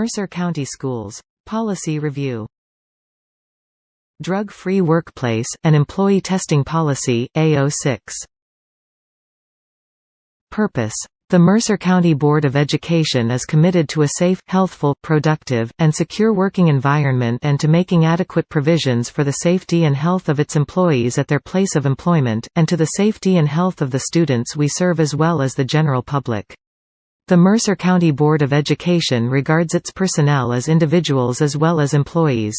Mercer County Schools. Policy Review. Drug-Free Workplace, and Employee Testing Policy, A06. Purpose. The Mercer County Board of Education is committed to a safe, healthful, productive, and secure working environment and to making adequate provisions for the safety and health of its employees at their place of employment, and to the safety and health of the students we serve as well as the general public. The Mercer County Board of Education regards its personnel as individuals as well as employees.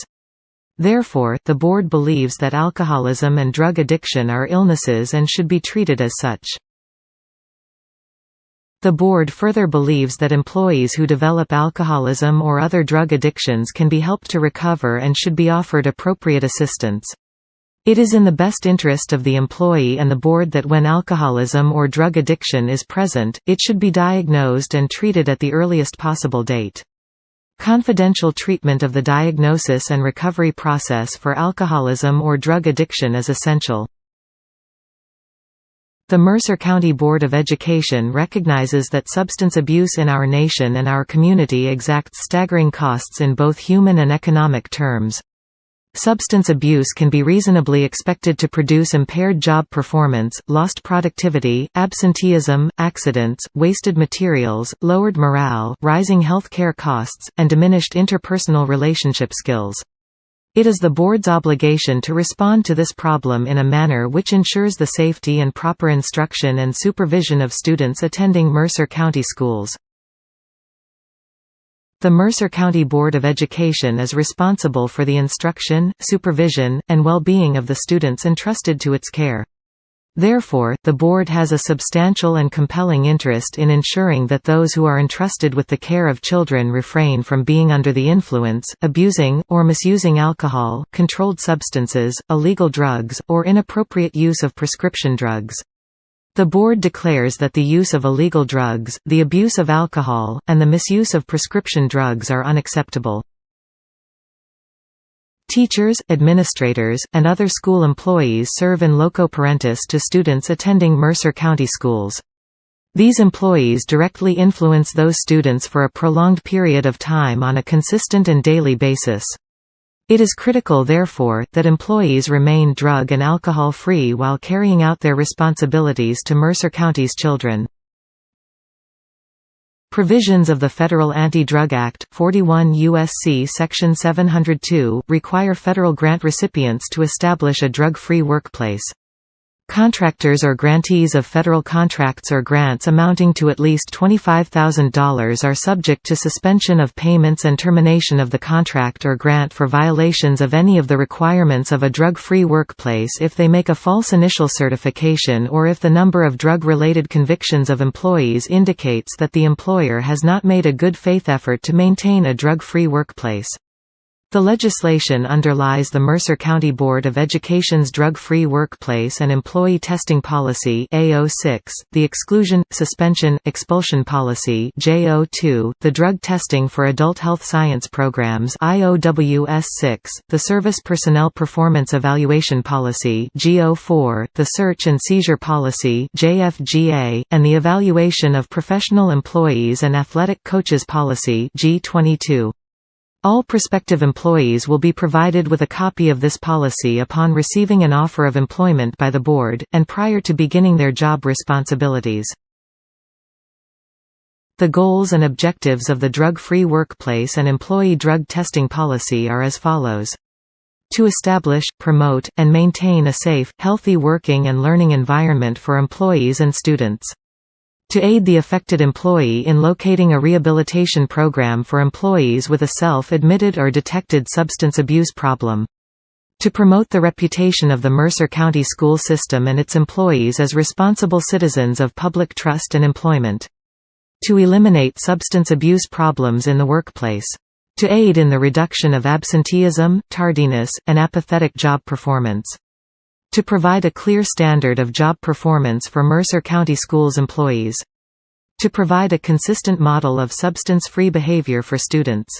Therefore, the board believes that alcoholism and drug addiction are illnesses and should be treated as such. The board further believes that employees who develop alcoholism or other drug addictions can be helped to recover and should be offered appropriate assistance. It is in the best interest of the employee and the board that when alcoholism or drug addiction is present, it should be diagnosed and treated at the earliest possible date. Confidential treatment of the diagnosis and recovery process for alcoholism or drug addiction is essential. The Mercer County Board of Education recognizes that substance abuse in our nation and our community exacts staggering costs in both human and economic terms. Substance abuse can be reasonably expected to produce impaired job performance, lost productivity, absenteeism, accidents, wasted materials, lowered morale, rising health care costs, and diminished interpersonal relationship skills. It is the board's obligation to respond to this problem in a manner which ensures the safety and proper instruction and supervision of students attending Mercer County schools. The Mercer County Board of Education is responsible for the instruction, supervision, and well-being of the students entrusted to its care. Therefore, the board has a substantial and compelling interest in ensuring that those who are entrusted with the care of children refrain from being under the influence, abusing, or misusing alcohol, controlled substances, illegal drugs, or inappropriate use of prescription drugs. The board declares that the use of illegal drugs, the abuse of alcohol, and the misuse of prescription drugs are unacceptable. Teachers, administrators, and other school employees serve in loco parentis to students attending Mercer County schools. These employees directly influence those students for a prolonged period of time on a consistent and daily basis. It is critical therefore, that employees remain drug and alcohol-free while carrying out their responsibilities to Mercer County's children. Provisions of the Federal Anti-Drug Act, 41 U.S.C. Section 702, require federal grant recipients to establish a drug-free workplace. Contractors or grantees of federal contracts or grants amounting to at least $25,000 are subject to suspension of payments and termination of the contract or grant for violations of any of the requirements of a drug-free workplace if they make a false initial certification or if the number of drug-related convictions of employees indicates that the employer has not made a good faith effort to maintain a drug-free workplace. The legislation underlies the Mercer County Board of Education's Drug-Free Workplace and Employee Testing Policy A06, the Exclusion, Suspension, Expulsion Policy J02, the Drug Testing for Adult Health Science Programs IOWS6, the Service Personnel Performance Evaluation Policy G04, the Search and Seizure Policy JFGA, and the Evaluation of Professional Employees and Athletic Coaches Policy G22. All prospective employees will be provided with a copy of this policy upon receiving an offer of employment by the board, and prior to beginning their job responsibilities. The goals and objectives of the Drug-Free Workplace and Employee Drug Testing Policy are as follows. To establish, promote, and maintain a safe, healthy working and learning environment for employees and students. To aid the affected employee in locating a rehabilitation program for employees with a self-admitted or detected substance abuse problem. To promote the reputation of the Mercer County school system and its employees as responsible citizens of public trust and employment. To eliminate substance abuse problems in the workplace. To aid in the reduction of absenteeism, tardiness, and apathetic job performance. To provide a clear standard of job performance for Mercer County Schools employees. To provide a consistent model of substance-free behavior for students.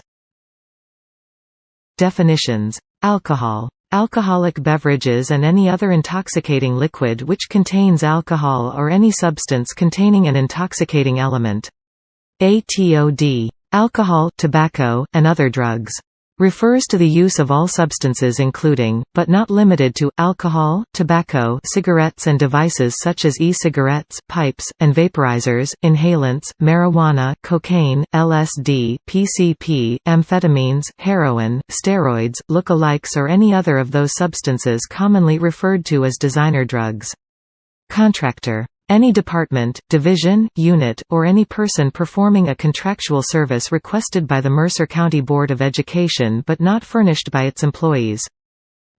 Definitions. Alcohol. Alcoholic beverages and any other intoxicating liquid which contains alcohol or any substance containing an intoxicating element. ATOD. alcohol, tobacco, and other drugs. Refers to the use of all substances including, but not limited to, alcohol, tobacco, cigarettes and devices such as e-cigarettes, pipes, and vaporizers, inhalants, marijuana, cocaine, LSD, PCP, amphetamines, heroin, steroids, lookalikes or any other of those substances commonly referred to as designer drugs. Contractor. Any department, division, unit, or any person performing a contractual service requested by the Mercer County Board of Education but not furnished by its employees.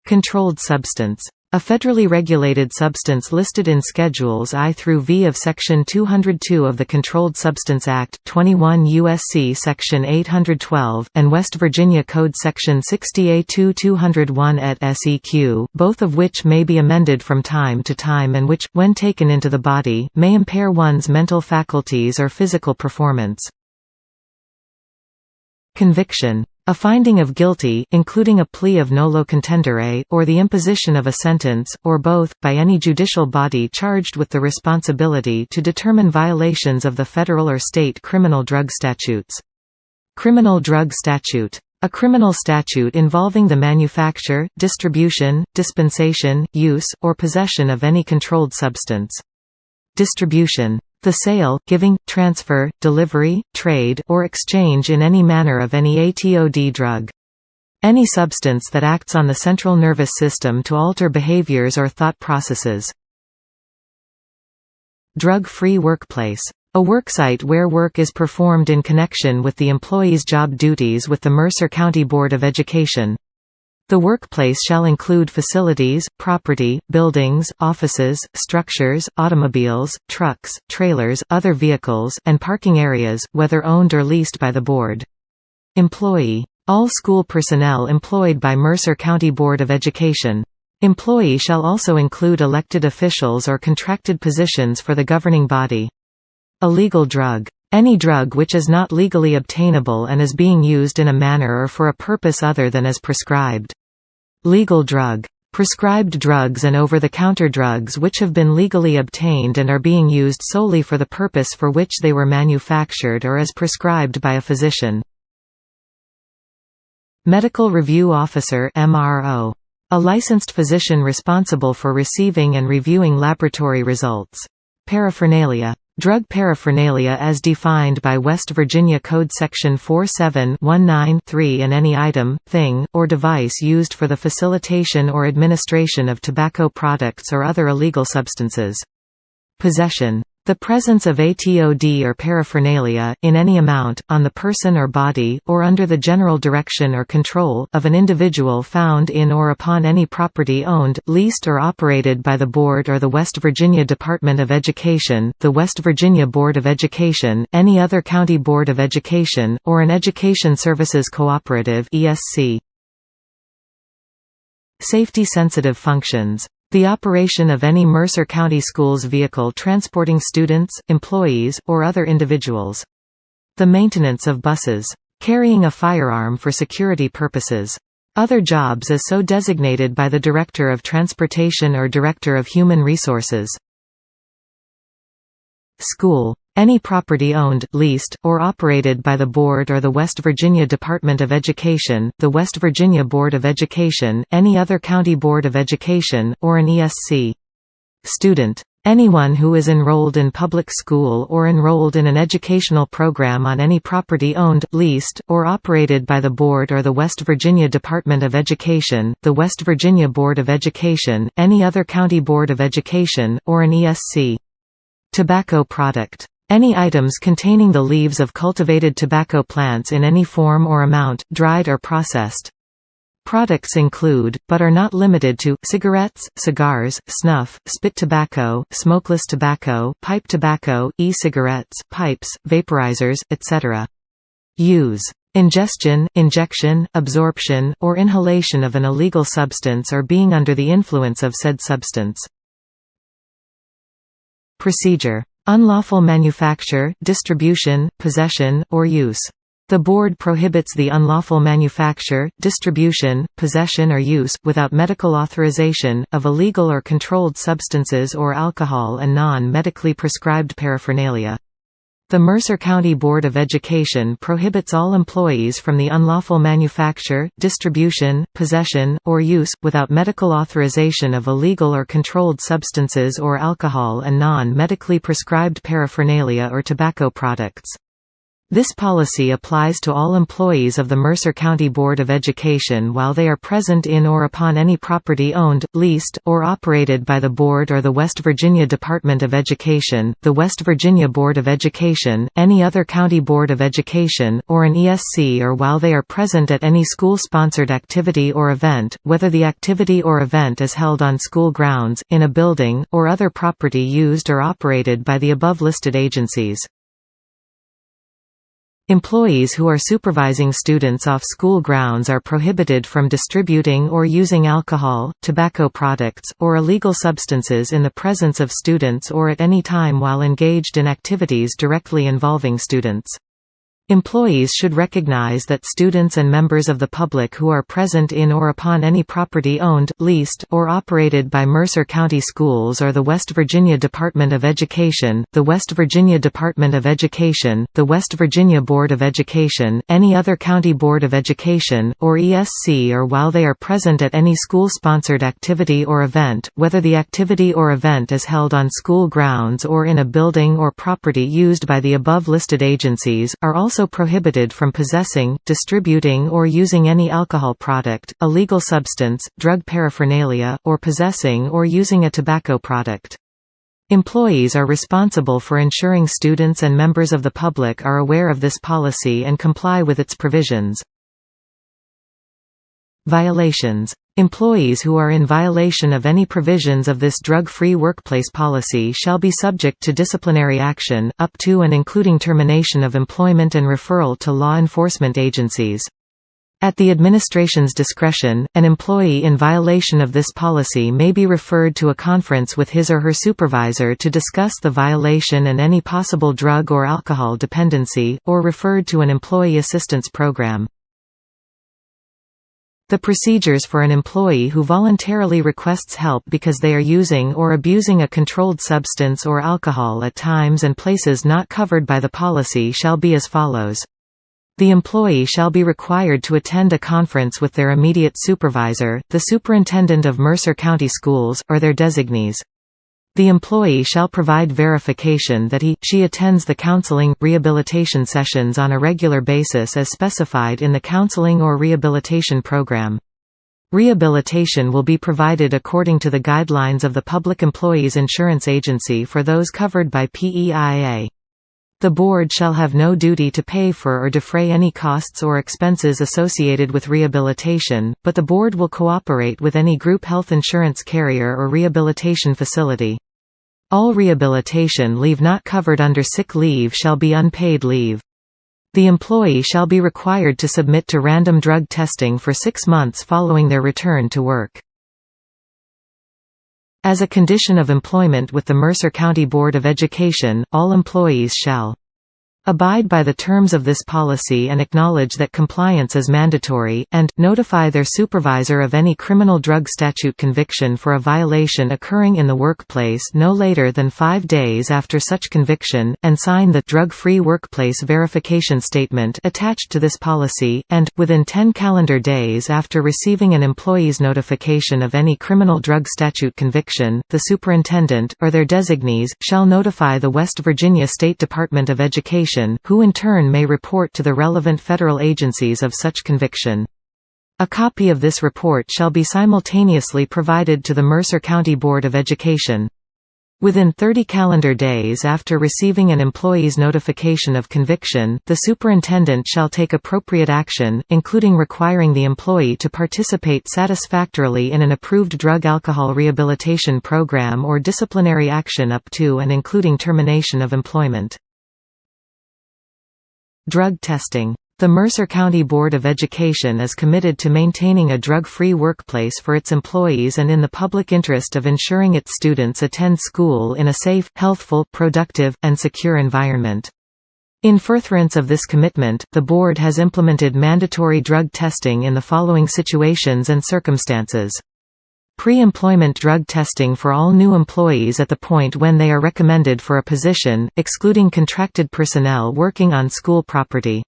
Controlled substance. A federally regulated substance listed in Schedules I through V of Section 202 of the Controlled Substance Act, 21 U.S.C. Section 812, and West Virginia Code Section 60A2-201 et seq., both of which may be amended from time to time and which, when taken into the body, may impair one's mental faculties or physical performance. Conviction. A finding of guilty, including a plea of nolo contendere, or the imposition of a sentence, or both, by any judicial body charged with the responsibility to determine violations of the federal or state criminal drug statutes. Criminal drug statute. A criminal statute involving the manufacture, distribution, dispensation, use, or possession of any controlled substance. Distribution. The sale, giving, transfer, delivery, trade, or exchange in any manner of any ATOD drug. Any substance that acts on the central nervous system to alter behaviors or thought processes. Drug-free workplace. A worksite where work is performed in connection with the employee's job duties with the Mercer County Board of Education. The workplace shall include facilities, property, buildings, offices, structures, automobiles, trucks, trailers, other vehicles, and parking areas, whether owned or leased by the board. Employee. All school personnel employed by Mercer County Board of Education. Employee shall also include elected officials or contracted positions for the governing body. Illegal drug. Any drug which is not legally obtainable and is being used in a manner or for a purpose other than as prescribed. Legal drug. Prescribed drugs and over-the-counter drugs which have been legally obtained and are being used solely for the purpose for which they were manufactured or as prescribed by a physician. Medical Review Officer (MRO). A licensed physician responsible for receiving and reviewing laboratory results. Paraphernalia. Drug paraphernalia as defined by West Virginia Code Section 47-19-3 and any item, thing, or device used for the facilitation or administration of tobacco products or other illegal substances. Possession. The presence of ATOD or paraphernalia, in any amount, on the person or body, or under the general direction or control, of an individual found in or upon any property owned, leased or operated by the Board or the West Virginia Department of Education, the West Virginia Board of Education, any other county board of education, or an education services cooperative (ESC). Safety-sensitive functions. The operation of any Mercer County Schools vehicle transporting students, employees, or other individuals. The maintenance of buses. Carrying a firearm for security purposes. Other jobs as so designated by the Director of Transportation or Director of Human Resources. School. Any property owned, leased, or operated by the Board or the West Virginia Department of Education, the West Virginia Board of Education, any other county board of education, or an ESC. Student. Anyone who is enrolled in public school or enrolled in an educational program on any property owned, leased, or operated by the Board or the West Virginia Department of Education, the West Virginia Board of Education, any other county board of education, or an ESC. Tobacco product. Any items containing the leaves of cultivated tobacco plants in any form or amount, dried or processed. Products include, but are not limited to, cigarettes, cigars, snuff, spit tobacco, smokeless tobacco, pipe tobacco, e-cigarettes, pipes, vaporizers, etc. Use. Ingestion, injection, absorption, or inhalation of an illegal substance or being under the influence of said substance. Procedure. Unlawful manufacture, distribution, possession, or use. The Board prohibits the unlawful manufacture, distribution, possession or use, without medical authorization, of illegal or controlled substances or alcohol and non-medically prescribed paraphernalia. The Mercer County Board of Education prohibits all employees from the unlawful manufacture, distribution, possession, or use, without medical authorization of illegal or controlled substances or alcohol and non-medically prescribed paraphernalia or tobacco products. This policy applies to all employees of the Mercer County Board of Education while they are present in or upon any property owned, leased, or operated by the Board or the West Virginia Department of Education, the West Virginia Board of Education, any other county board of education, or an ESC, or while they are present at any school-sponsored activity or event, whether the activity or event is held on school grounds, in a building, or other property used or operated by the above-listed agencies. Employees who are supervising students off school grounds are prohibited from distributing or using alcohol, tobacco products, or illegal substances in the presence of students or at any time while engaged in activities directly involving students. Employees should recognize that students and members of the public who are present in or upon any property owned, leased, or operated by Mercer County Schools or the West Virginia Department of Education, the West Virginia Department of Education, the West Virginia Board of Education, any other county board of education, or ESC, or while they are present at any school-sponsored activity or event, whether the activity or event is held on school grounds or in a building or property used by the above-listed agencies, are also prohibited from possessing, distributing or using any alcohol product, illegal substance, drug paraphernalia, or possessing or using a tobacco product. Employees are responsible for ensuring students and members of the public are aware of this policy and comply with its provisions. Violations. Employees who are in violation of any provisions of this drug-free workplace policy shall be subject to disciplinary action, up to and including termination of employment and referral to law enforcement agencies. At the administration's discretion, an employee in violation of this policy may be referred to a conference with his or her supervisor to discuss the violation and any possible drug or alcohol dependency, or referred to an employee assistance program. The procedures for an employee who voluntarily requests help because they are using or abusing a controlled substance or alcohol at times and places not covered by the policy shall be as follows. The employee shall be required to attend a conference with their immediate supervisor, the superintendent of Mercer County Schools, or their designees. The employee shall provide verification that he/she attends the counseling, rehabilitation sessions on a regular basis as specified in the counseling or rehabilitation program. Rehabilitation will be provided according to the guidelines of the Public Employees Insurance Agency for those covered by PEIA. The board shall have no duty to pay for or defray any costs or expenses associated with rehabilitation, but the board will cooperate with any group health insurance carrier or rehabilitation facility. All rehabilitation leave not covered under sick leave shall be unpaid leave. The employee shall be required to submit to random drug testing for 6 months following their return to work. As a condition of employment with the Mercer County Board of Education, all employees shall abide by the terms of this policy and acknowledge that compliance is mandatory, and notify their supervisor of any criminal drug statute conviction for a violation occurring in the workplace no later than 5 days after such conviction, and sign the drug-free workplace verification statement attached to this policy, and, within 10 calendar days after receiving an employee's notification of any criminal drug statute conviction, the superintendent, or their designees, shall notify the West Virginia State Department of Education, who in turn may report to the relevant federal agencies of such conviction. A copy of this report shall be simultaneously provided to the Mercer County Board of Education. Within 30 calendar days after receiving an employee's notification of conviction, the superintendent shall take appropriate action, including requiring the employee to participate satisfactorily in an approved drug-alcohol rehabilitation program or disciplinary action up to and including termination of employment. Drug testing. The Mercer County Board of Education is committed to maintaining a drug-free workplace for its employees and in the public interest of ensuring its students attend school in a safe, healthful, productive, and secure environment. In furtherance of this commitment, the board has implemented mandatory drug testing in the following situations and circumstances. Pre-employment drug testing for all new employees at the point when they are recommended for a position, excluding contracted personnel working on school property.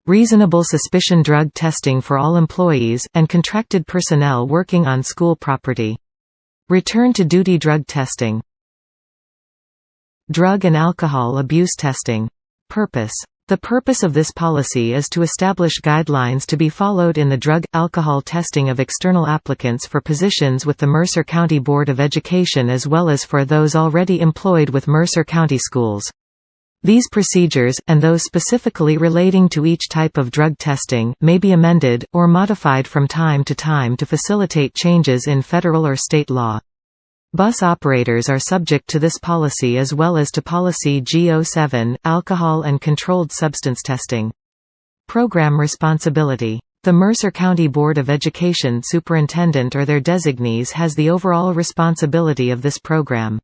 Reasonable suspicion drug testing for all employees, and contracted personnel working on school property. Return to duty drug testing. Drug and alcohol abuse testing. Purpose. The purpose of this policy is to establish guidelines to be followed in the drug-alcohol testing of external applicants for positions with the Mercer County Board of Education as well as for those already employed with Mercer County Schools. These procedures, and those specifically relating to each type of drug testing, may be amended, or modified from time to time to facilitate changes in federal or state law. Bus operators are subject to this policy as well as to Policy v07, alcohol and controlled substance testing. Program responsibility. The Mercer County Board of Education superintendent or their designees has the overall responsibility of this program.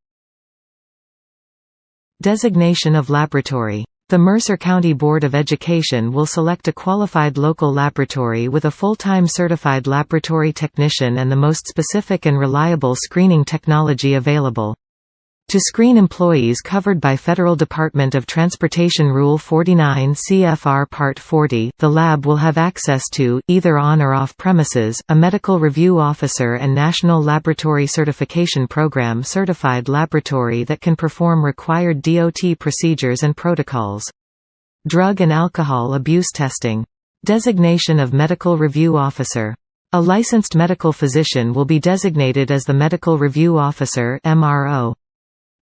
Designation of laboratory. The Mercer County Board of Education will select a qualified local laboratory with a full-time certified laboratory technician and the most specific and reliable screening technology available. To screen employees covered by Federal Department of Transportation Rule 49 CFR Part 40, the lab will have access to, either on or off premises, a medical review officer and National Laboratory Certification Program certified laboratory that can perform required DOT procedures and protocols. Drug and alcohol abuse testing. Designation of medical review officer. A licensed medical physician will be designated as the medical review officer (MRO).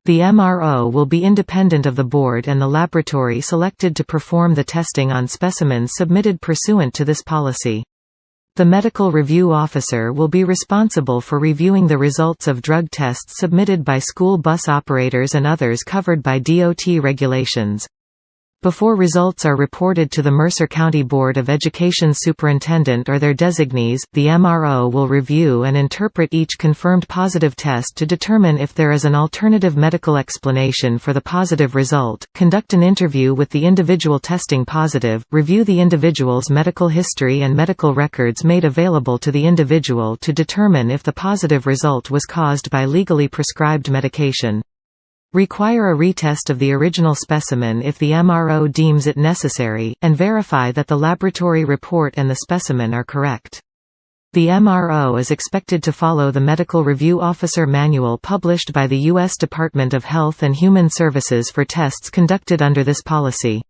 The MRO will be independent of the board and the laboratory selected to perform the testing on specimens submitted pursuant to this policy. The medical review officer will be responsible for reviewing the results of drug tests submitted by school bus operators and others covered by DOT regulations. Before results are reported to the Mercer County Board of Education superintendent or their designees, the MRO will review and interpret each confirmed positive test to determine if there is an alternative medical explanation for the positive result, conduct an interview with the individual testing positive, review the individual's medical history and medical records made available to the individual to determine if the positive result was caused by legally prescribed medication. Require a retest of the original specimen if the MRO deems it necessary, and verify that the laboratory report and the specimen are correct. The MRO is expected to follow the Medical Review Officer Manual published by the U.S. Department of Health and Human Services for tests conducted under this policy.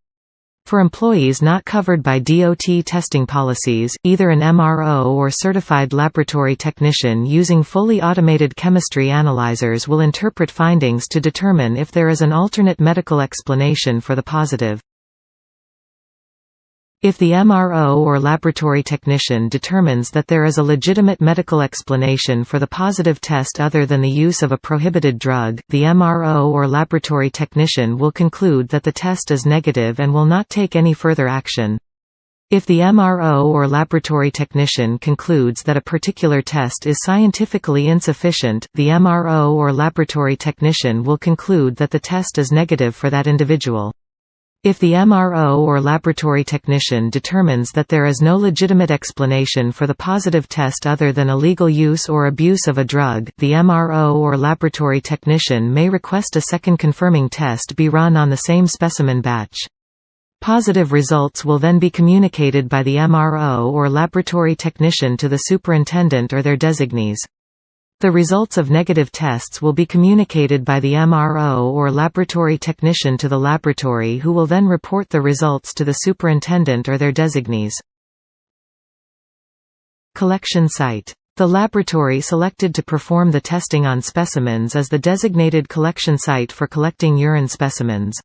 For employees not covered by DOT testing policies, either an MRO or certified laboratory technician using fully automated chemistry analyzers will interpret findings to determine if there is an alternate medical explanation for the positive. If the MRO or laboratory technician determines that there is a legitimate medical explanation for the positive test other than the use of a prohibited drug, the MRO or laboratory technician will conclude that the test is negative and will not take any further action. If the MRO or laboratory technician concludes that a particular test is scientifically insufficient, the MRO or laboratory technician will conclude that the test is negative for that individual. If the MRO or laboratory technician determines that there is no legitimate explanation for the positive test other than illegal use or abuse of a drug, the MRO or laboratory technician may request a second confirming test be run on the same specimen batch. Positive results will then be communicated by the MRO or laboratory technician to the superintendent or their designees. The results of negative tests will be communicated by the MRO or laboratory technician to the laboratory who will then report the results to the superintendent or their designees. Collection site. The laboratory selected to perform the testing on specimens is the designated collection site for collecting urine specimens.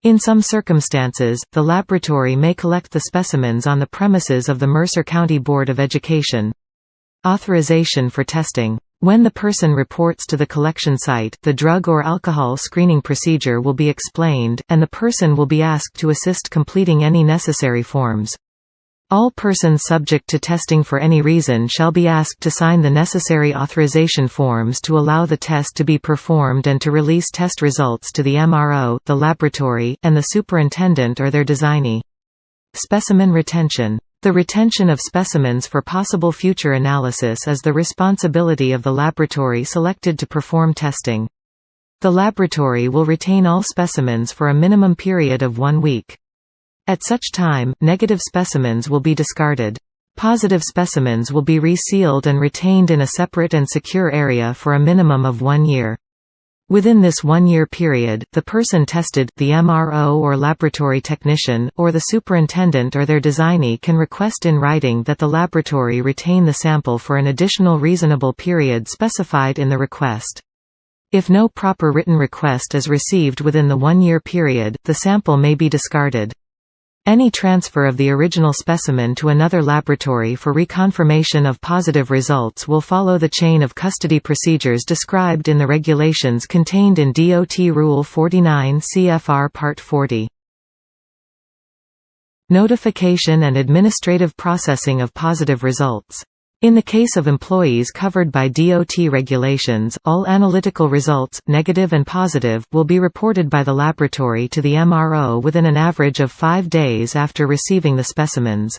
In some circumstances, the laboratory may collect the specimens on the premises of the Mercer County Board of Education. Authorization for testing. When the person reports to the collection site, the drug or alcohol screening procedure will be explained, and the person will be asked to assist completing any necessary forms. All persons subject to testing for any reason shall be asked to sign the necessary authorization forms to allow the test to be performed and to release test results to the MRO, the laboratory, and the superintendent or their designee. Specimen retention. The retention of specimens for possible future analysis is the responsibility of the laboratory selected to perform testing. The laboratory will retain all specimens for a minimum period of 1 week. At such time, negative specimens will be discarded. Positive specimens will be resealed and retained in a separate and secure area for a minimum of 1 year. Within this 1-year period, the person tested, the MRO or laboratory technician, or the superintendent or their designee can request in writing that the laboratory retain the sample for an additional reasonable period specified in the request. If no proper written request is received within the 1-year period, the sample may be discarded. Any transfer of the original specimen to another laboratory for reconfirmation of positive results will follow the chain of custody procedures described in the regulations contained in DOT Rule 49 CFR Part 40. Notification and administrative processing of positive results. In the case of employees covered by DOT regulations, all analytical results, negative and positive, will be reported by the laboratory to the MRO within an average of 5 days after receiving the specimens.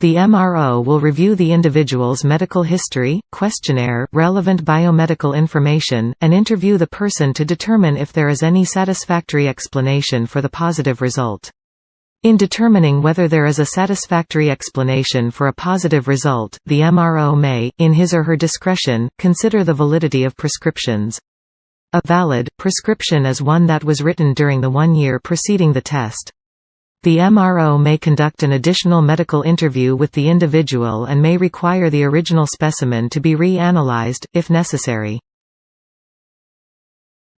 The MRO will review the individual's medical history, questionnaire, relevant biomedical information, and interview the person to determine if there is any satisfactory explanation for the positive result. In determining whether there is a satisfactory explanation for a positive result, the MRO may, in his or her discretion, consider the validity of prescriptions. A valid prescription is one that was written during the 1 year preceding the test. The MRO may conduct an additional medical interview with the individual and may require the original specimen to be re-analyzed, if necessary.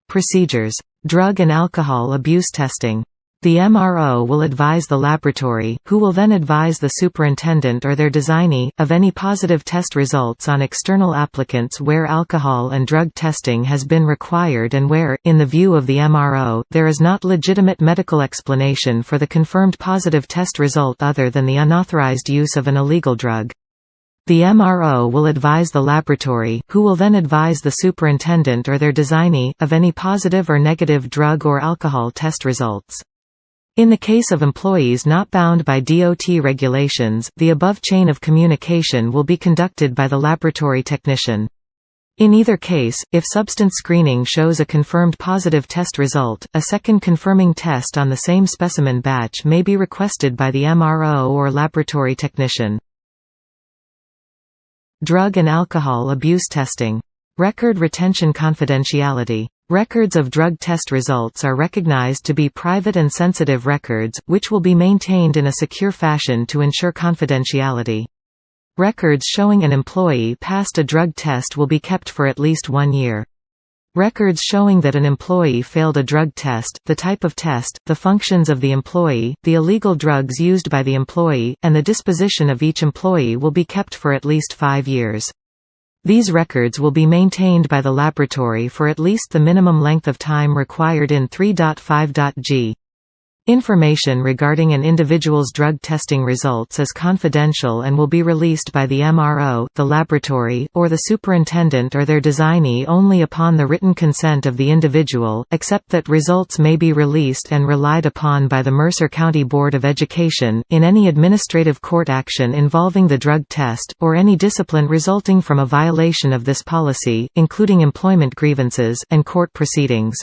Procedures. Drug and alcohol abuse testing. The MRO will advise the laboratory, who will then advise the superintendent or their designee, of any positive test results on external applicants where alcohol and drug testing has been required and where, in the view of the MRO, there is not legitimate medical explanation for the confirmed positive test result other than the unauthorized use of an illegal drug. The MRO will advise the laboratory, who will then advise the superintendent or their designee, of any positive or negative drug or alcohol test results. In the case of employees not bound by DOT regulations, the above chain of communication will be conducted by the laboratory technician. In either case, if substance screening shows a confirmed positive test result, a second confirming test on the same specimen batch may be requested by the MRO or laboratory technician. Drug and alcohol abuse testing. Record retention confidentiality. Records of drug test results are recognized to be private and sensitive records, which will be maintained in a secure fashion to ensure confidentiality. Records showing an employee passed a drug test will be kept for at least 1 year. Records showing that an employee failed a drug test, the type of test, the functions of the employee, the illegal drugs used by the employee, and the disposition of each employee will be kept for at least 5 years. These records will be maintained by the laboratory for at least the minimum length of time required in 3.5.g. Information regarding an individual's drug testing results is confidential and will be released by the MRO, the laboratory, or the superintendent or their designee only upon the written consent of the individual, except that results may be released and relied upon by the Mercer County Board of Education, in any administrative court action involving the drug test, or any discipline resulting from a violation of this policy, including employment grievances, and court proceedings.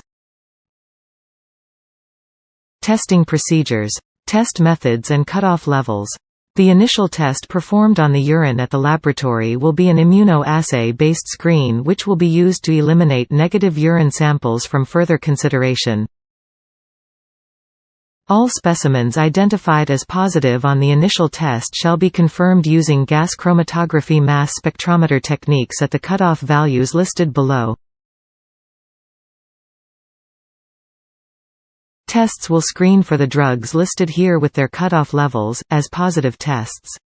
Testing procedures. Test methods and cutoff levels. The initial test performed on the urine at the laboratory will be an immunoassay-based screen which will be used to eliminate negative urine samples from further consideration. All specimens identified as positive on the initial test shall be confirmed using gas chromatography mass spectrometer techniques at the cutoff values listed below. Tests will screen for the drugs listed here with their cutoff levels, as positive tests.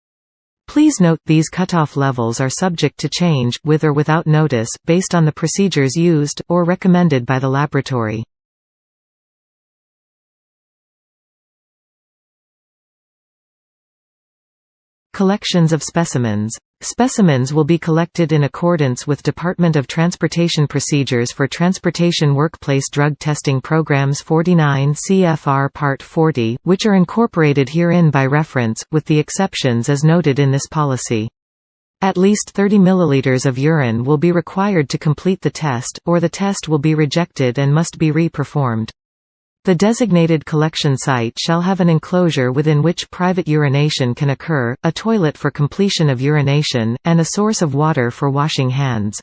Please note, these cutoff levels are subject to change, with or without notice, based on the procedures used, or recommended by the laboratory. Collections of specimens. Specimens will be collected in accordance with Department of Transportation Procedures for Transportation Workplace Drug Testing Programs 49 CFR Part 40, which are incorporated herein by reference, with the exceptions as noted in this policy. At least 30 milliliters of urine will be required to complete the test, or the test will be rejected and must be re-performed. The designated collection site shall have an enclosure within which private urination can occur, a toilet for completion of urination, and a source of water for washing hands.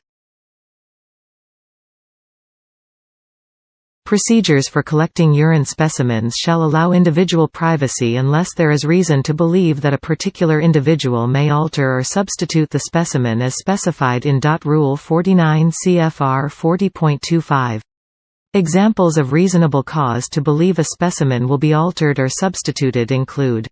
Procedures for collecting urine specimens shall allow individual privacy unless there is reason to believe that a particular individual may alter or substitute the specimen as specified in Rule 49 CFR 40.25. Examples of reasonable cause to believe a specimen will be altered or substituted include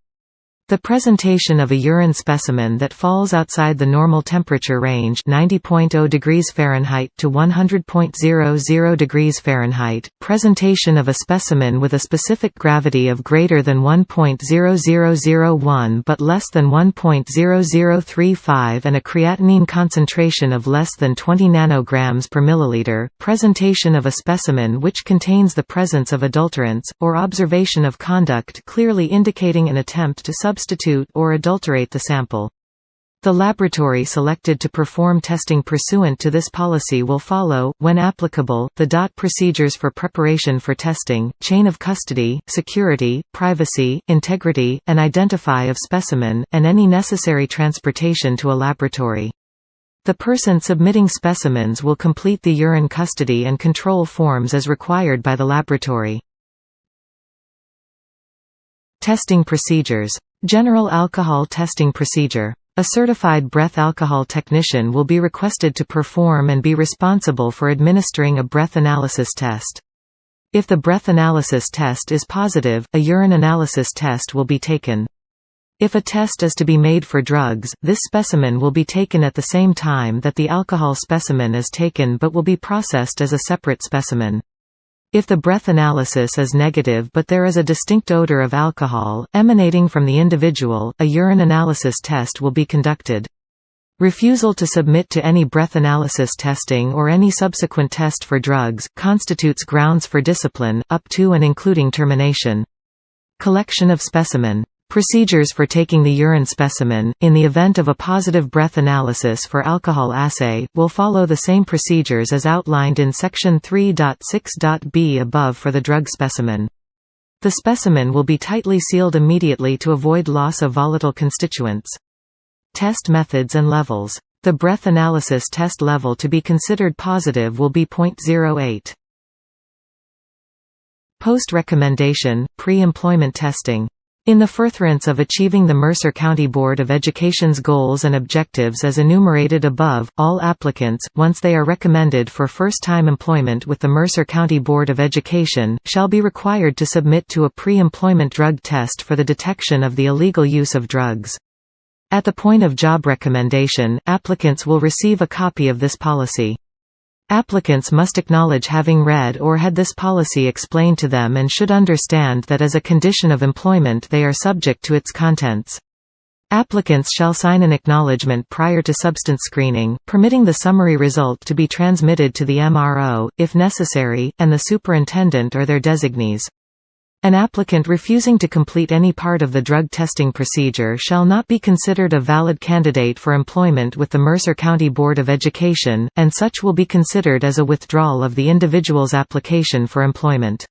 the presentation of a urine specimen that falls outside the normal temperature range 90.0 degrees Fahrenheit to 100.00 degrees Fahrenheit, presentation of a specimen with a specific gravity of greater than 1.0001 but less than 1.0035 and a creatinine concentration of less than 20 nanograms per milliliter, presentation of a specimen which contains the presence of adulterants, or observation of conduct clearly indicating an attempt to substitute or adulterate the sample. The laboratory selected to perform testing pursuant to this policy will follow, when applicable, the procedures for preparation for testing, chain of custody, security, privacy, integrity, and identify of specimen, and any necessary transportation to a laboratory. The person submitting specimens will complete the urine custody and control forms as required by the laboratory. Testing procedures. General alcohol testing procedure. A certified breath alcohol technician will be requested to perform and be responsible for administering a breath analysis test. If the breath analysis test is positive, a urine analysis test will be taken. If a test is to be made for drugs, this specimen will be taken at the same time that the alcohol specimen is taken but will be processed as a separate specimen. If the breath analysis is negative but there is a distinct odor of alcohol, emanating from the individual, a urine analysis test will be conducted. Refusal to submit to any breath analysis testing or any subsequent test for drugs, constitutes grounds for discipline, up to and including termination. Collection of specimen. Procedures for taking the urine specimen, in the event of a positive breath analysis for alcohol assay, will follow the same procedures as outlined in Section 3.6.b above for the drug specimen. The specimen will be tightly sealed immediately to avoid loss of volatile constituents. Test methods and levels. The breath analysis test level to be considered positive will be 0.08. Post-recommendation, pre-employment testing. In the furtherance of achieving the Mercer County Board of Education's goals and objectives as enumerated above, all applicants, once they are recommended for first-time employment with the Mercer County Board of Education, shall be required to submit to a pre-employment drug test for the detection of the illegal use of drugs. At the point of job recommendation, applicants will receive a copy of this policy. Applicants must acknowledge having read or had this policy explained to them and should understand that as a condition of employment they are subject to its contents. Applicants shall sign an acknowledgement prior to substance screening, permitting the summary result to be transmitted to the MRO, if necessary, and the superintendent or their designees. An applicant refusing to complete any part of the drug testing procedure shall not be considered a valid candidate for employment with the Mercer County Board of Education, and such will be considered as a withdrawal of the individual's application for employment.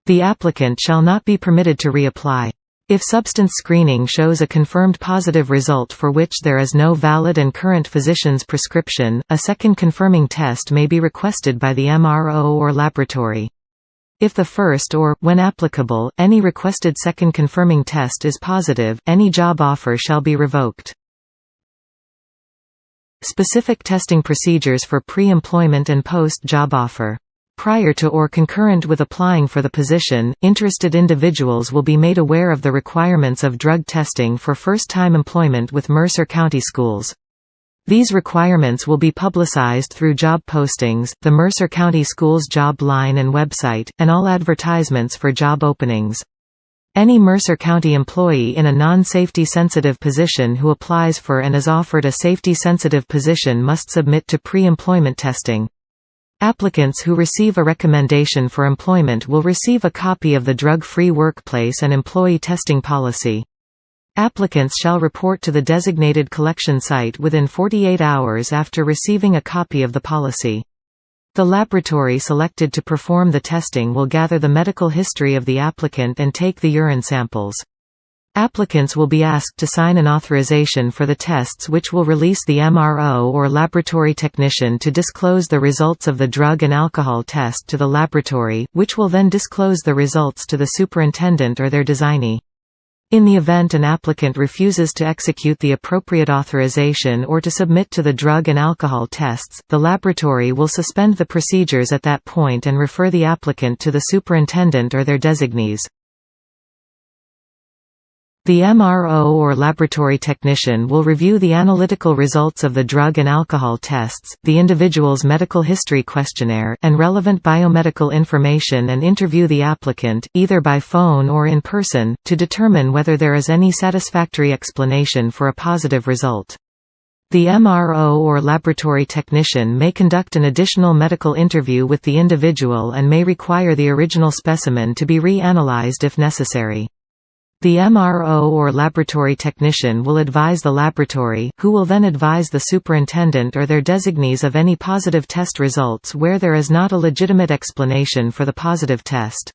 The applicant shall not be permitted to reapply. If substance screening shows a confirmed positive result for which there is no valid and current physician's prescription, a second confirming test may be requested by the MRO or laboratory. If the first or, when applicable, any requested second confirming test is positive, any job offer shall be revoked. Specific testing procedures for pre-employment and post-job offer. Prior to or concurrent with applying for the position, interested individuals will be made aware of the requirements of drug testing for first-time employment with Mercer County Schools. These requirements will be publicized through job postings, the Mercer County Schools job line and website, and all advertisements for job openings. Any Mercer County employee in a non-safety sensitive position who applies for and is offered a safety sensitive position must submit to pre-employment testing. Applicants who receive a recommendation for employment will receive a copy of the drug-free workplace and employee testing policy. Applicants shall report to the designated collection site within 48 hours after receiving a copy of the policy. The laboratory selected to perform the testing will gather the medical history of the applicant and take the urine samples. Applicants will be asked to sign an authorization for the tests, which will release the MRO or laboratory technician to disclose the results of the drug and alcohol test to the laboratory, which will then disclose the results to the superintendent or their designee. In the event an applicant refuses to execute the appropriate authorization or to submit to the drug and alcohol tests, the laboratory will suspend the procedures at that point and refer the applicant to the superintendent or their designees. The MRO or laboratory technician will review the analytical results of the drug and alcohol tests, the individual's medical history questionnaire, and relevant biomedical information and interview the applicant, either by phone or in person, to determine whether there is any satisfactory explanation for a positive result. The MRO or laboratory technician may conduct an additional medical interview with the individual and may require the original specimen to be re-analyzed if necessary. The MRO or laboratory technician will advise the laboratory, who will then advise the superintendent or their designees of any positive test results where there is not a legitimate explanation for the positive test.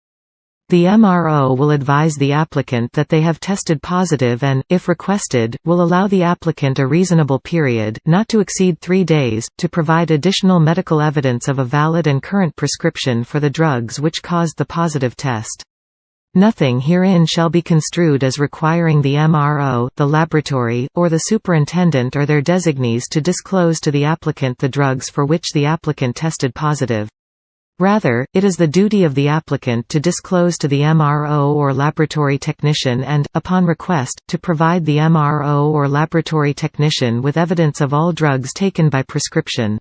The MRO will advise the applicant that they have tested positive and, if requested, will allow the applicant a reasonable period, not to exceed 3 days, to provide additional medical evidence of a valid and current prescription for the drugs which caused the positive test. Nothing herein shall be construed as requiring the MRO, the laboratory, or the superintendent or their designees to disclose to the applicant the drugs for which the applicant tested positive. Rather, it is the duty of the applicant to disclose to the MRO or laboratory technician and, upon request, to provide the MRO or laboratory technician with evidence of all drugs taken by prescription.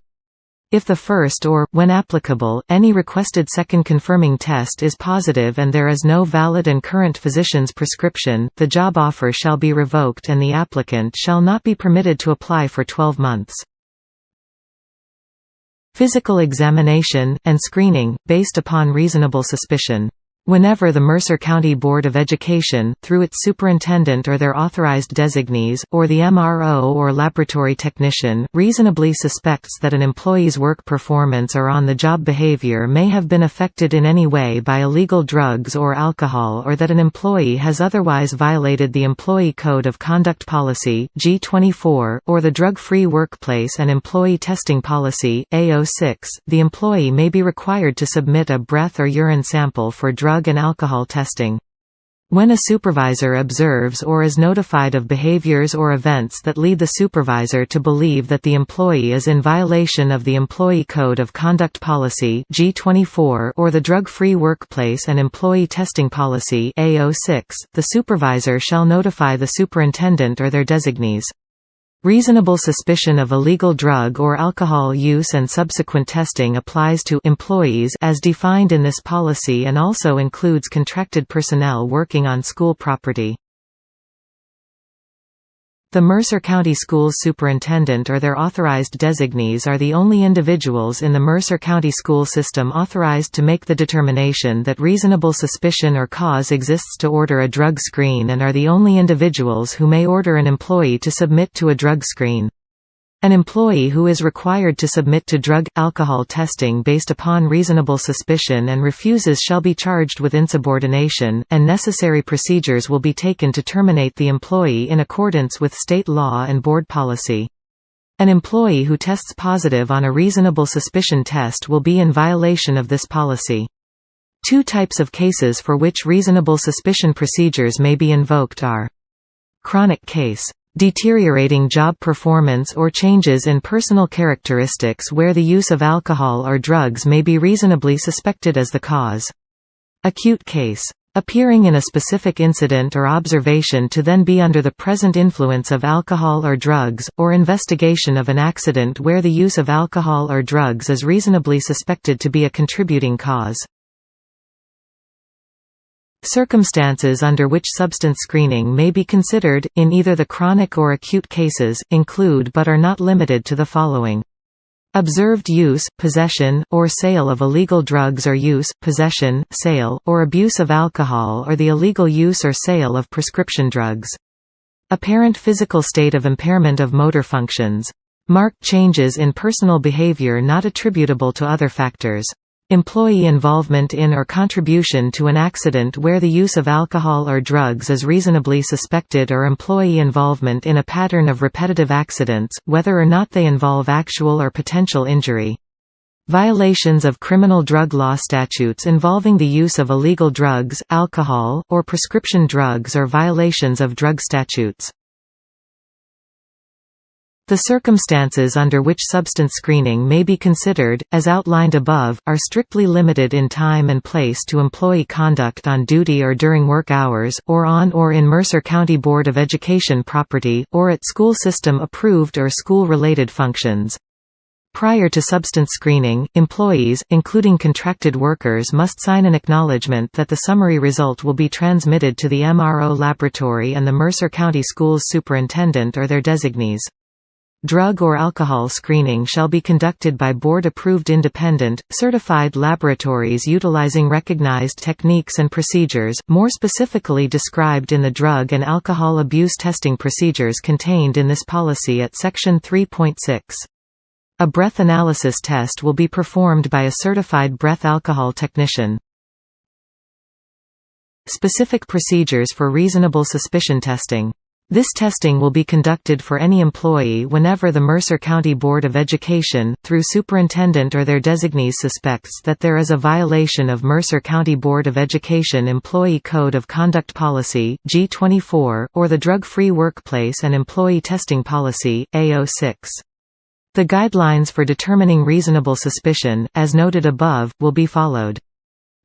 If the first or, when applicable, any requested second confirming test is positive and there is no valid and current physician's prescription, the job offer shall be revoked and the applicant shall not be permitted to apply for 12 months. Physical examination, and screening, based upon reasonable suspicion. Whenever the Mercer County Board of Education, through its superintendent or their authorized designees, or the MRO or laboratory technician, reasonably suspects that an employee's work performance or on-the-job behavior may have been affected in any way by illegal drugs or alcohol, or that an employee has otherwise violated the Employee Code of Conduct Policy (G24), or the Drug-Free Workplace and Employee Testing Policy (A06), the employee may be required to submit a breath or urine sample for drug and alcohol testing. When a supervisor observes or is notified of behaviors or events that lead the supervisor to believe that the employee is in violation of the Employee Code of Conduct Policy (G24) or the Drug-Free Workplace and Employee Testing Policy (A06), the supervisor shall notify the superintendent or their designees. Reasonable suspicion of illegal drug or alcohol use and subsequent testing applies to employees as defined in this policy and also includes contracted personnel working on school property. The Mercer County Schools superintendent or their authorized designees are the only individuals in the Mercer County school system authorized to make the determination that reasonable suspicion or cause exists to order a drug screen and are the only individuals who may order an employee to submit to a drug screen. An employee who is required to submit to drug-alcohol testing based upon reasonable suspicion and refuses shall be charged with insubordination, and necessary procedures will be taken to terminate the employee in accordance with state law and board policy. An employee who tests positive on a reasonable suspicion test will be in violation of this policy. Two types of cases for which reasonable suspicion procedures may be invoked are: chronic case, deteriorating job performance or changes in personal characteristics where the use of alcohol or drugs may be reasonably suspected as the cause. Acute case, appearing in a specific incident or observation to then be under the present influence of alcohol or drugs, or investigation of an accident where the use of alcohol or drugs is reasonably suspected to be a contributing cause. Circumstances under which substance screening may be considered, in either the chronic or acute cases, include but are not limited to the following. Observed use, possession, or sale of illegal drugs or use, possession, sale, or abuse of alcohol or the illegal use or sale of prescription drugs. Apparent physical state of impairment of motor functions. Marked changes in personal behavior not attributable to other factors. Employee involvement in or contribution to an accident where the use of alcohol or drugs is reasonably suspected, or employee involvement in a pattern of repetitive accidents, whether or not they involve actual or potential injury. Violations of criminal drug law statutes involving the use of illegal drugs, alcohol, or prescription drugs, or violations of drug statutes. The circumstances under which substance screening may be considered, as outlined above, are strictly limited in time and place to employee conduct on duty or during work hours, or on or in Mercer County Board of Education property, or at school system approved or school-related functions. Prior to substance screening, employees, including contracted workers, must sign an acknowledgement that the summary result will be transmitted to the MRO laboratory and the Mercer County Schools superintendent or their designees. Drug or alcohol screening shall be conducted by board-approved independent, certified laboratories utilizing recognized techniques and procedures, more specifically described in the Drug and Alcohol Abuse Testing Procedures contained in this policy at Section 3.6. A breath analysis test will be performed by a certified breath alcohol technician. Specific procedures for reasonable suspicion testing. This testing will be conducted for any employee whenever the Mercer County Board of Education, through superintendent or their designees, suspects that there is a violation of Mercer County Board of Education Employee Code of Conduct Policy, G24, or the Drug-Free Workplace and Employee Testing Policy, A06. The guidelines for determining reasonable suspicion, as noted above, will be followed.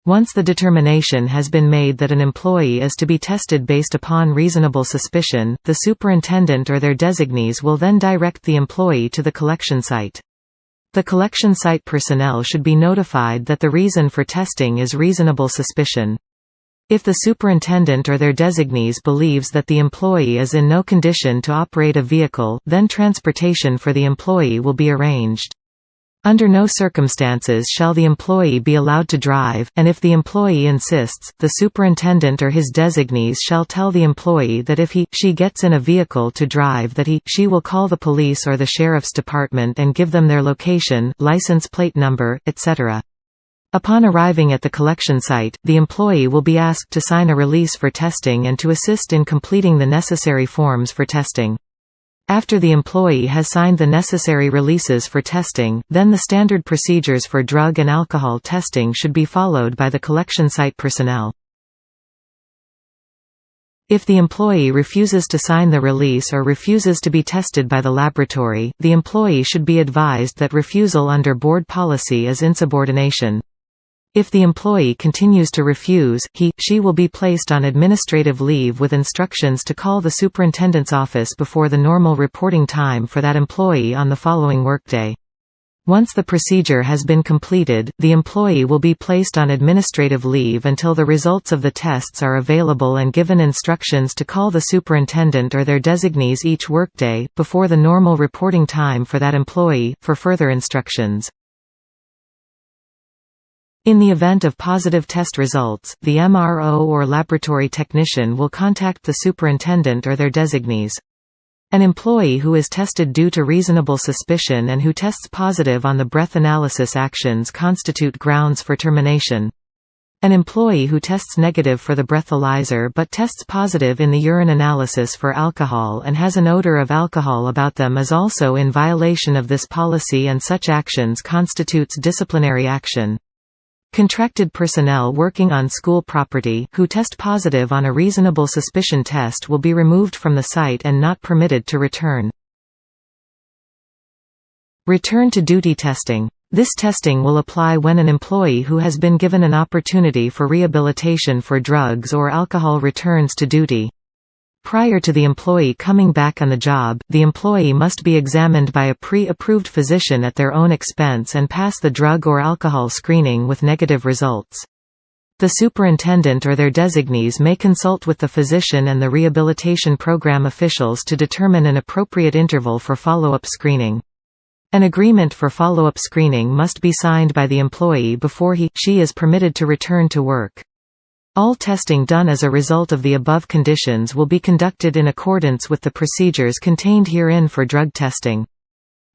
Once the determination has been made that an employee is to be tested based upon reasonable suspicion, the superintendent or their designees will then direct the employee to the collection site. The collection site personnel should be notified that the reason for testing is reasonable suspicion. If the superintendent or their designees believes that the employee is in no condition to operate a vehicle, then transportation for the employee will be arranged. Under no circumstances shall the employee be allowed to drive, and if the employee insists, the superintendent or his designees shall tell the employee that if she gets in a vehicle to drive, that she will call the police or the sheriff's department and give them their location, license plate number, etc. Upon arriving at the collection site, the employee will be asked to sign a release for testing and to assist in completing the necessary forms for testing. After the employee has signed the necessary releases for testing, then the standard procedures for drug and alcohol testing should be followed by the collection site personnel. If the employee refuses to sign the release or refuses to be tested by the laboratory, the employee should be advised that refusal under board policy is insubordination. If the employee continues to refuse, she will be placed on administrative leave with instructions to call the superintendent's office before the normal reporting time for that employee on the following workday. Once the procedure has been completed, the employee will be placed on administrative leave until the results of the tests are available and given instructions to call the superintendent or their designees each workday, before the normal reporting time for that employee, for further instructions. In the event of positive test results, the MRO or laboratory technician will contact the superintendent or their designees. An employee who is tested due to reasonable suspicion and who tests positive on the breath analysis actions constitute grounds for termination. An employee who tests negative for the breathalyzer but tests positive in the urine analysis for alcohol and has an odor of alcohol about them is also in violation of this policy, and such actions constitutes disciplinary action. Contracted personnel working on school property, who test positive on a reasonable suspicion test, will be removed from the site and not permitted to return. Return to duty testing. This testing will apply when an employee who has been given an opportunity for rehabilitation for drugs or alcohol returns to duty. Prior to the employee coming back on the job, the employee must be examined by a pre-approved physician at their own expense and pass the drug or alcohol screening with negative results. The superintendent or their designees may consult with the physician and the rehabilitation program officials to determine an appropriate interval for follow-up screening. An agreement for follow-up screening must be signed by the employee before he/she is permitted to return to work. All testing done as a result of the above conditions will be conducted in accordance with the procedures contained herein for drug testing.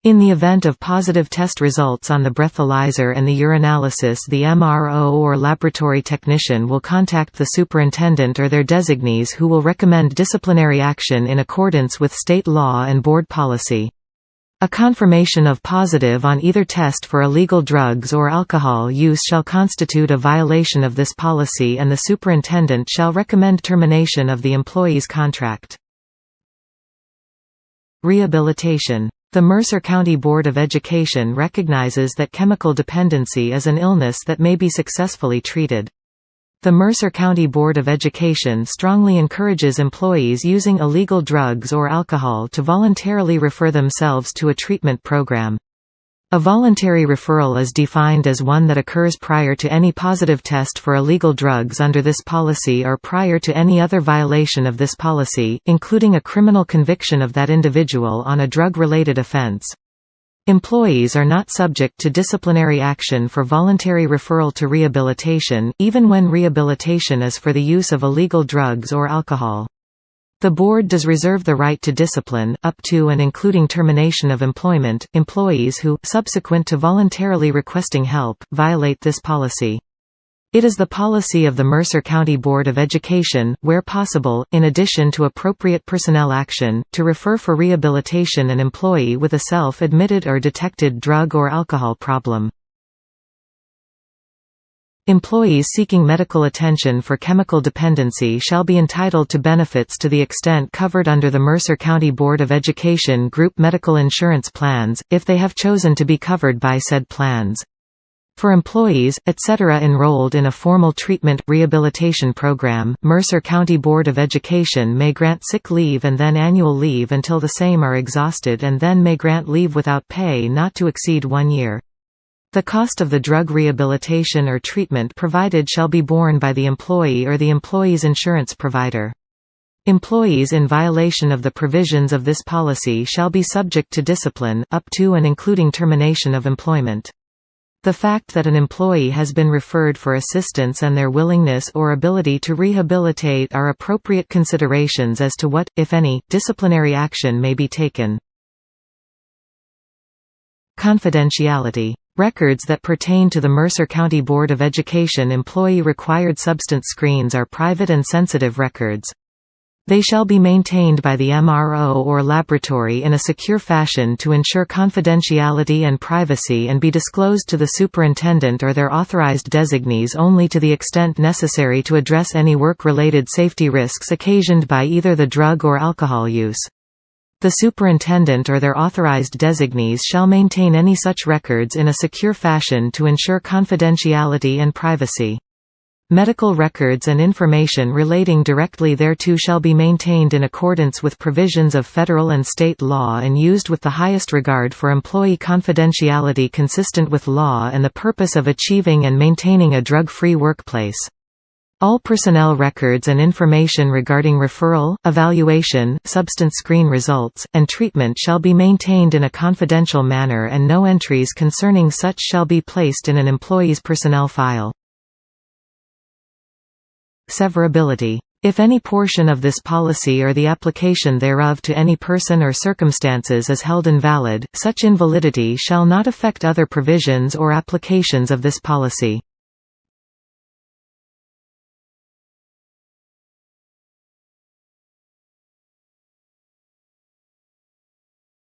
In the event of positive test results on the breathalyzer and the urinalysis, the MRO or laboratory technician will contact the superintendent or their designees, who will recommend disciplinary action in accordance with state law and board policy. A confirmation of positive on either test for illegal drugs or alcohol use shall constitute a violation of this policy, and the superintendent shall recommend termination of the employee's contract. Rehabilitation. The Mercer County Board of Education recognizes that chemical dependency is an illness that may be successfully treated. The Mercer County Board of Education strongly encourages employees using illegal drugs or alcohol to voluntarily refer themselves to a treatment program. A voluntary referral is defined as one that occurs prior to any positive test for illegal drugs under this policy or prior to any other violation of this policy, including a criminal conviction of that individual on a drug-related offense. Employees are not subject to disciplinary action for voluntary referral to rehabilitation, even when rehabilitation is for the use of illegal drugs or alcohol. The board does reserve the right to discipline, up to and including termination of employment, employees who, subsequent to voluntarily requesting help, violate this policy. It is the policy of the Mercer County Board of Education, where possible, in addition to appropriate personnel action, to refer for rehabilitation an employee with a self-admitted or detected drug or alcohol problem. Employees seeking medical attention for chemical dependency shall be entitled to benefits to the extent covered under the Mercer County Board of Education group medical insurance plans, if they have chosen to be covered by said plans. For employees, etc. enrolled in a formal treatment rehabilitation program, Mercer County Board of Education may grant sick leave and then annual leave until the same are exhausted, and then may grant leave without pay not to exceed 1 year. The cost of the drug rehabilitation or treatment provided shall be borne by the employee or the employee's insurance provider. Employees in violation of the provisions of this policy shall be subject to discipline, up to and including termination of employment. The fact that an employee has been referred for assistance and their willingness or ability to rehabilitate are appropriate considerations as to what, if any, disciplinary action may be taken. Confidentiality. Records that pertain to the Mercer County Board of Education employee-required substance screens are private and sensitive records. They shall be maintained by the MRO or laboratory in a secure fashion to ensure confidentiality and privacy, and be disclosed to the superintendent or their authorized designees only to the extent necessary to address any work-related safety risks occasioned by either the drug or alcohol use. The superintendent or their authorized designees shall maintain any such records in a secure fashion to ensure confidentiality and privacy. Medical records and information relating directly thereto shall be maintained in accordance with provisions of federal and state law and used with the highest regard for employee confidentiality consistent with law and the purpose of achieving and maintaining a drug-free workplace. All personnel records and information regarding referral, evaluation, substance screen results, and treatment shall be maintained in a confidential manner, and no entries concerning such shall be placed in an employee's personnel file. Severability. If any portion of this policy or the application thereof to any person or circumstances is held invalid, such invalidity shall not affect other provisions or applications of this policy.